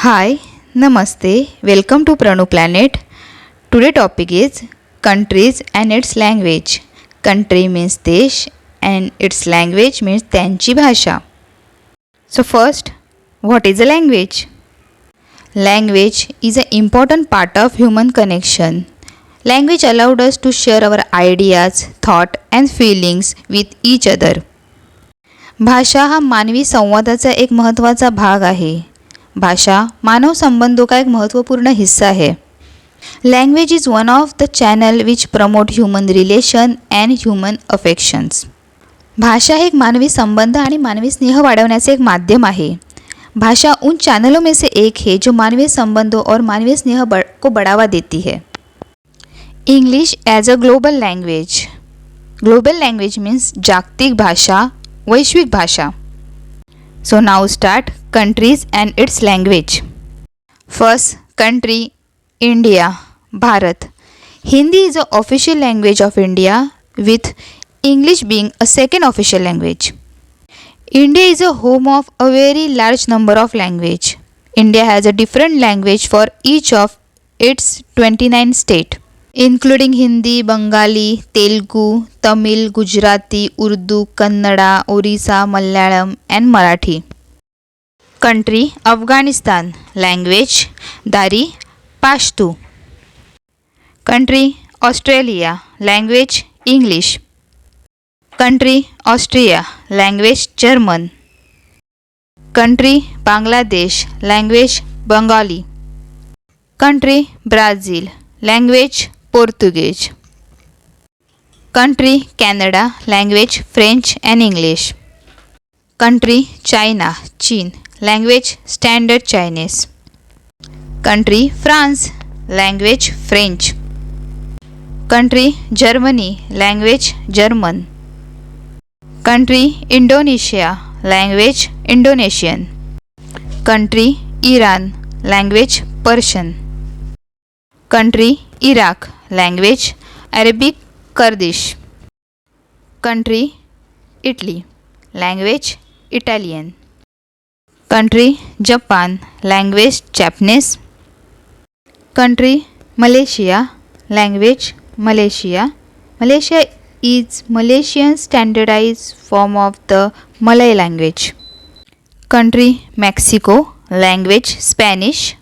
Hi, Namaste. Welcome to Pranu Planet. Today topic is countries and its language. Country means देश and its language means त्यांची भाषा. So first, what is a language? Language is an important part of human connection. Language allowed us to share our ideas, thought and feelings with each other. भाषा हा मानवी संवादाचा एक महत्त्वाचा भाग आहे. भाषा मानव संबंधों का एक महत्वपूर्ण हिस्सा है. Language is one of the channel which promote human relation and human affections. भाषा हे एक मानवी संबंध आणि मानवी स्नेह वाढवण्याचे एक माध्यम आहे. भाषा उन चैनलों में से एक है जो मानवीय संबंधों और मानवीय स्नेह को बढ़ावा देती है. English as a global language. Global language means जागतिक भाषा, वैश्विक भाषा. So now start countries and its language. First country India, Bharat. Hindi is the official language of India with English being a second official language. India is a home of a very large number of language. India has a different language for each of its 29 states, including Hindi, Bengali, Telugu, Tamil, Gujarati, Urdu, Kannada, Orissa, Malayalam and Marathi. Country Afghanistan. Language Dari, Pashto. Country Australia. Language English. Country Austria. Language German. Country Bangladesh. Language Bengali. Country Brazil. Language Portuguese. Country Canada. Language French and English. Country China, Chin. Language Standard Chinese. Country France. Language French. Country Germany. Language German. Country Indonesia. Language Indonesian. Country Iran. Language Persian. Country Iraq. Language Arabic Kurdish. Country Italy. Language Italian. Country Japan. Language Japanese. Country Malaysia. Language Malaysia. Malaysia is Malaysian standardized form of the Malay language. Country Mexico. Language Spanish.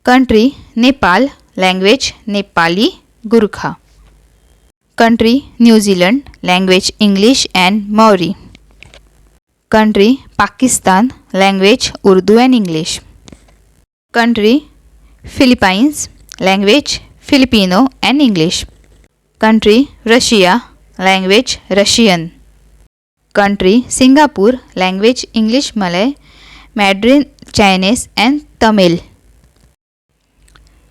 Country Nepal. Language Nepali Gurkha. Country New Zealand. Language English and Maori. Country Pakistan. Language Urdu and English. Country Philippines. Language Filipino and English. Country Russia. Language Russian. Country Singapore. Language English, Malay, Mandarin Chinese and Tamil.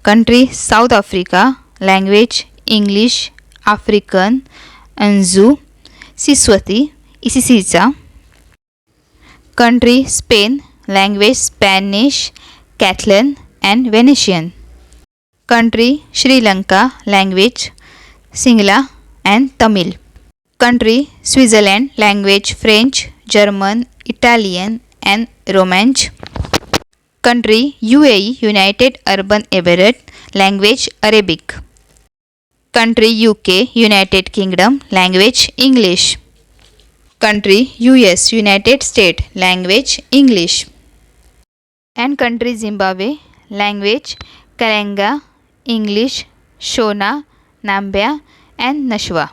Country South Africa. Language English, African, Anzu, Siswati, Isisisa. Country Spain. Language Spanish, Catalan and Venetian. Country Sri Lanka. Language Singla and Tamil. Country Switzerland. Language French, German, Italian and Romansh. Country UAE, United Arab Emirates. Language Arabic. Country UK, United Kingdom. Language English. Country US, United States. Language English. And country Zimbabwe. Language Kalenga, English, Shona, Nambia and Nashwa.